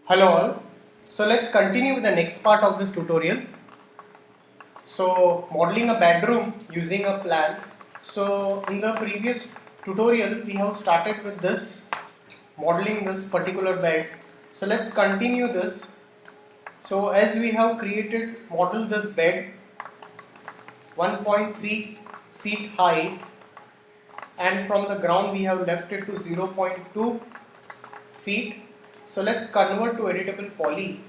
Hello all. So let's continue with the next part of this tutorial. So modeling a bedroom using a plan. So in the previous tutorial we have started with this modeling this particular bed. So let's continue this. So as we have created model this bed 1.3 feet high, and from the ground we have left it to 0.2 feet. So let's convert to editable poly.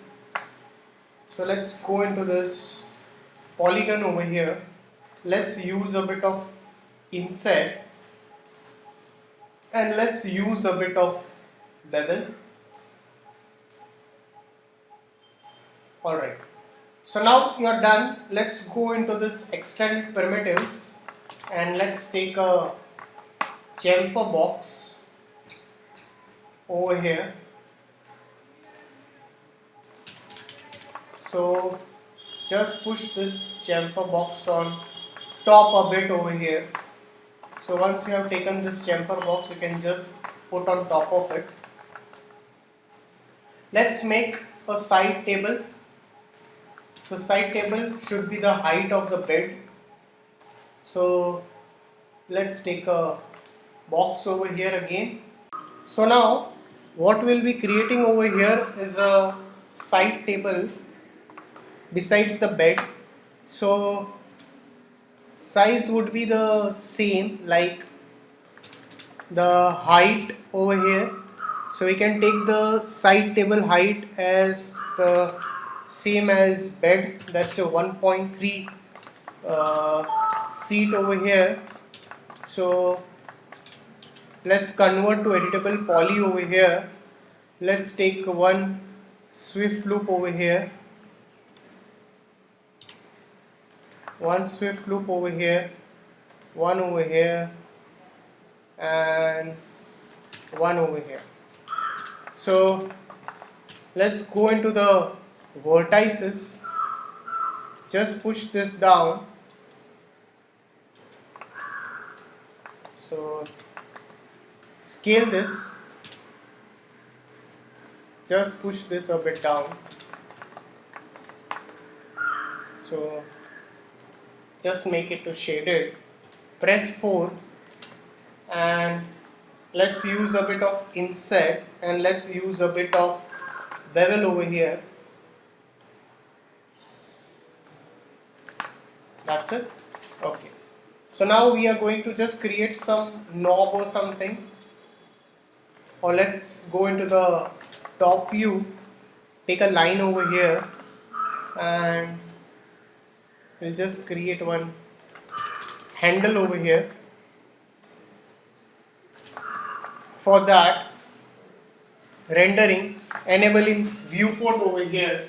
So let's go into this polygon over here. Let's use a bit of inset and let's use a bit of bevel. Alright, so now you are done. Let's go into this extended primitives and let's take a chamfer box over here. So just push this chamfer box on top a bit over here. So once you have taken this chamfer box, you can just put on top of it. Let's make a side table. So side table should be the height of the bed. So let's take a box over here again. So now what we'll be creating over here is a side table besides the bed. So size would be the same like the height over here. So we can take the side table height as the same as bed, that's a 1.3 feet over here. So let's convert to editable poly over here. Let's take one swift loop over here, one swift loop over here, one over here, and one over here. So let's go into the vertices. Just push this down. So scale this. Just push this a bit down. So just make it to shaded. Press 4 and let's use a bit of inset and let's use a bit of bevel over here. That's it. Okay. So now we are going to just create some knob or something. Or let's go into the top view. Take a line over here and we'll just create one handle over here. For that, rendering, enabling viewport over here,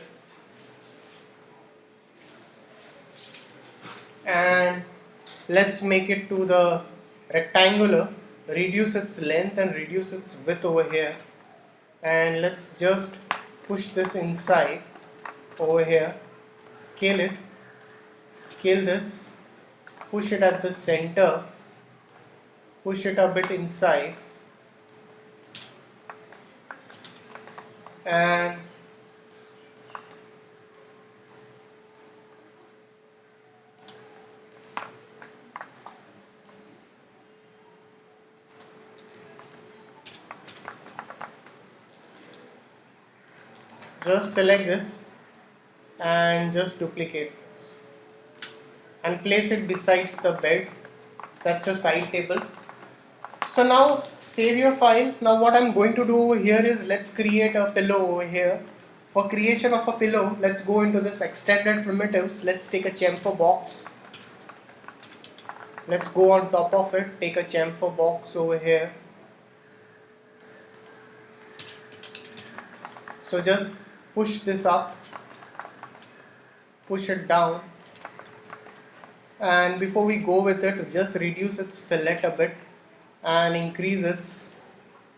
and let's make it to the rectangular, reduce its length and reduce its width over here, and let's just push this inside over here, scale it, scale this, push it at the center, push it a bit inside, and just select this and just duplicate this and place it besides the bed. That's your side table. So now save your file. Now what I'm going to do over here is let's create a pillow over here. For creation of a pillow, let's go into this extended primitives. Let's take a chamfer box. Let's go on top of it, take a chamfer box over here. So just push this up, push it down, and before we go with it, just reduce its fillet a bit and increase its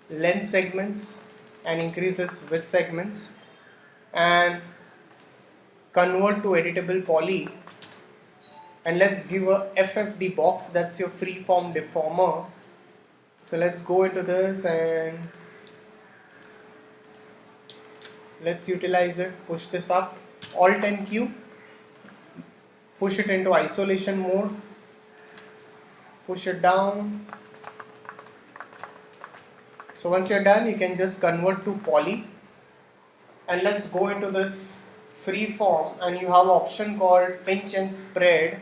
length segments and increase its width segments and convert to editable poly, and let's give a FFD box, that's your freeform deformer. So let's go into this and let's utilize it. Push this up, Alt and Q, push it into isolation mode, push it down. So once you're done, you can just convert to poly, and let's go into this free form, and you have an option called pinch and spread.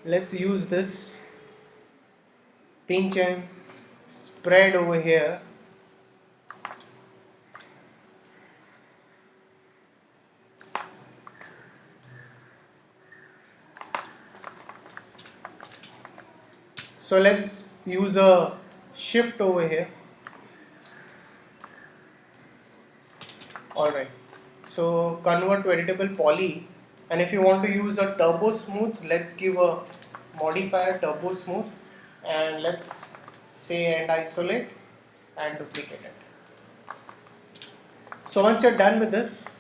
Let's use this pinch and spread over here. So let's use a shift over here. Alright, so convert to editable poly, and if you want to use a turbo smooth, let's give a modifier turbo smooth, and let's say and isolate and duplicate it. So once you're done with this,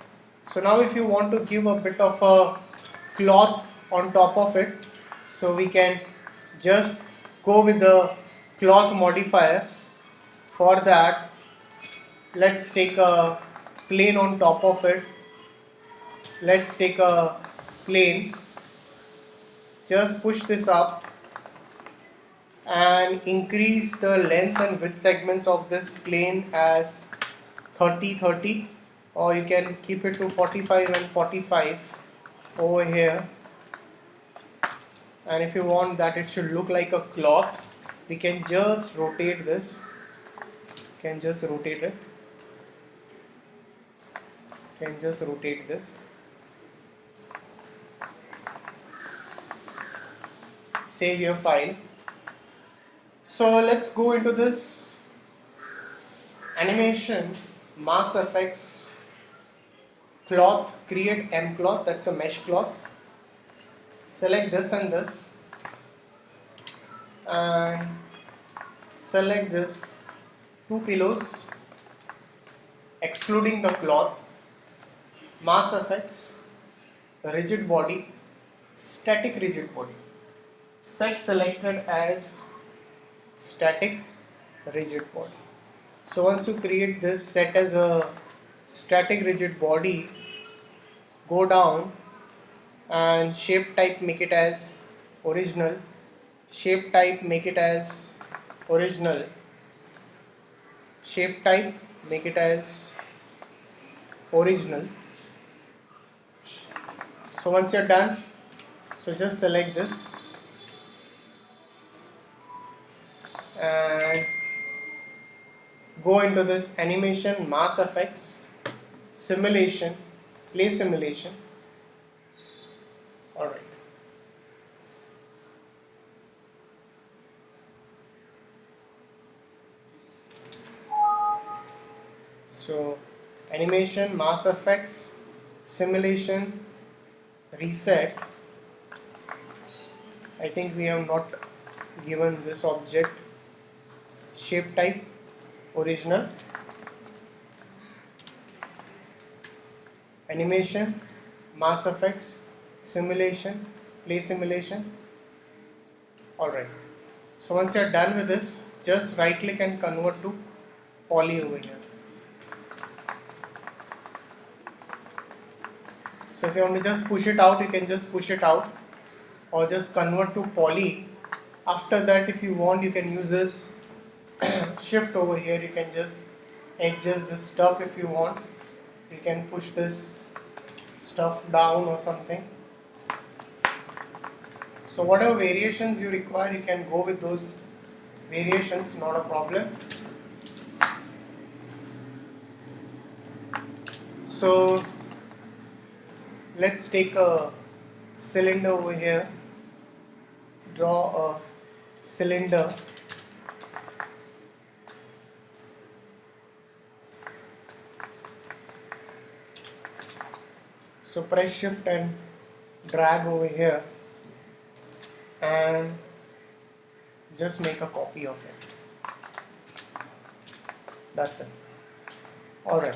so now if you want to give a bit of a cloth on top of it, so we can just go with the cloth modifier. For that, let's take a plane on top of it. Let's take a plane, just push this up and increase the length and width segments of this plane as 30-30, or you can keep it to 45 and 45 over here. And if you want that it should look like a cloth, we can just rotate this. Can just rotate it. Can just rotate this. Save your file. So let's go into this animation, mass effects, cloth, create M cloth, that's a mesh cloth. Select this and this, and select this 2 pillows, excluding the cloth, mass effects, rigid body, static rigid body. Set selected as static rigid body. So once you create this set as a static rigid body, go down and shape type make it as original, shape type make it as original, shape type make it as original. So once you're done, so just select this and go into this animation, mass effects, simulation, play simulation. Alright. So animation, mass effects, simulation, reset. I think we have not given this object shape type original, animation, mass effects, simulation, play simulation. Alright, so once you are done with this, just right click and convert to poly over here. So if you want to just push it out, you can just push it out, or just convert to poly. After that, if you want, you can use this shift over here. You can just adjust this stuff if you want. You can push this stuff down or something. So whatever variations you require, you can go with those variations, not a problem. So let's take a cylinder over here, draw a cylinder. So press shift and drag over here and just make a copy of it. That's it. Alright.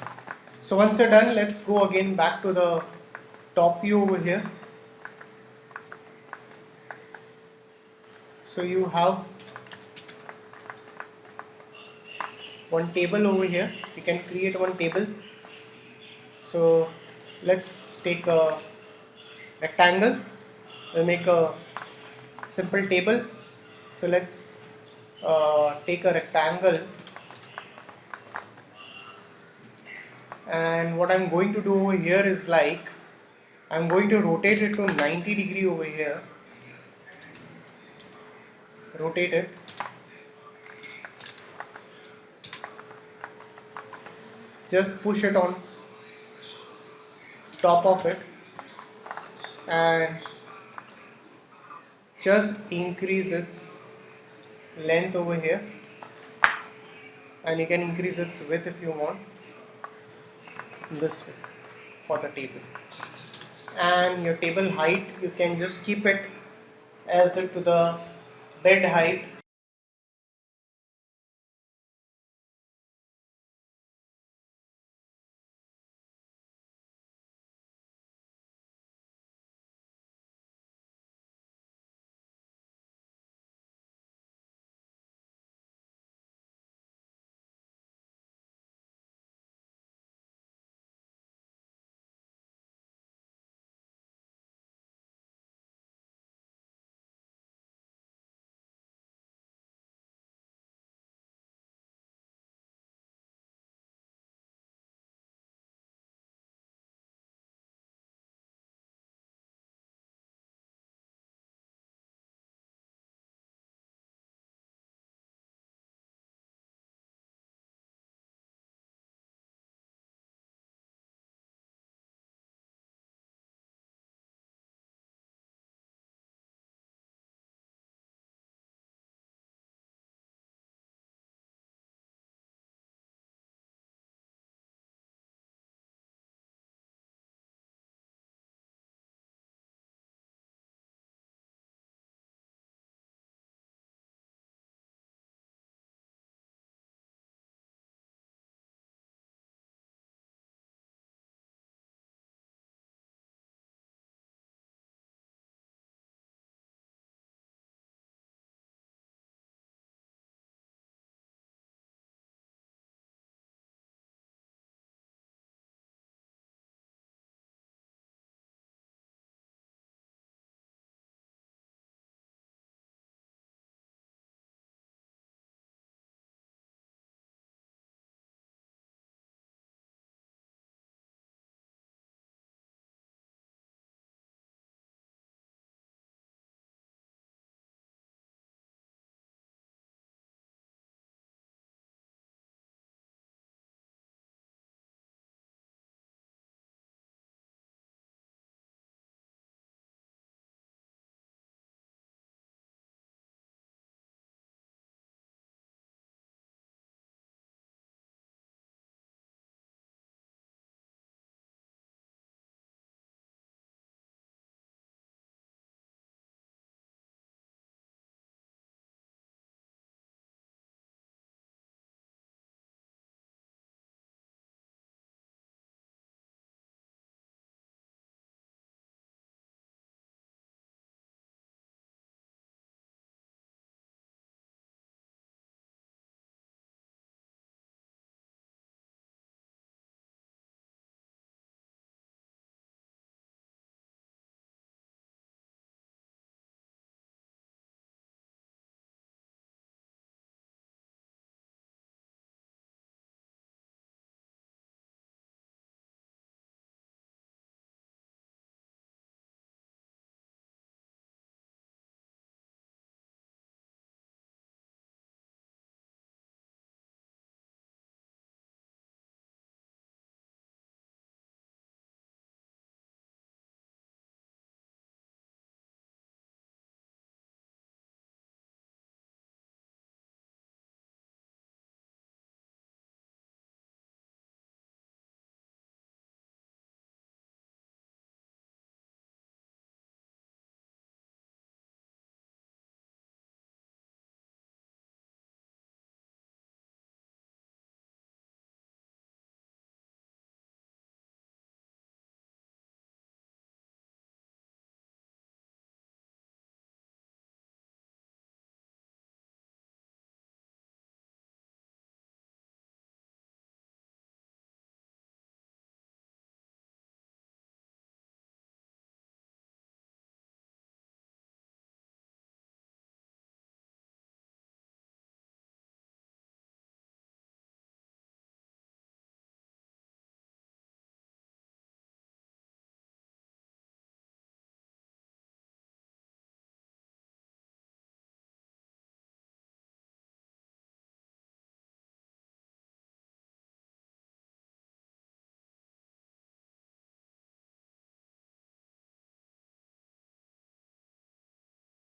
So once you're done, let's go again back to the top view over here. So you have one table over here. You can create one table. So let's take a rectangle. We'll make a simple table. So let's take a rectangle, and what I'm going to do over here is like I'm going to rotate it to 90 degree over here. Rotate it. Just push it on top of it and just increase its length over here, and you can increase its width if you want, this way for the table. And your table height, you can just keep it as to the bed height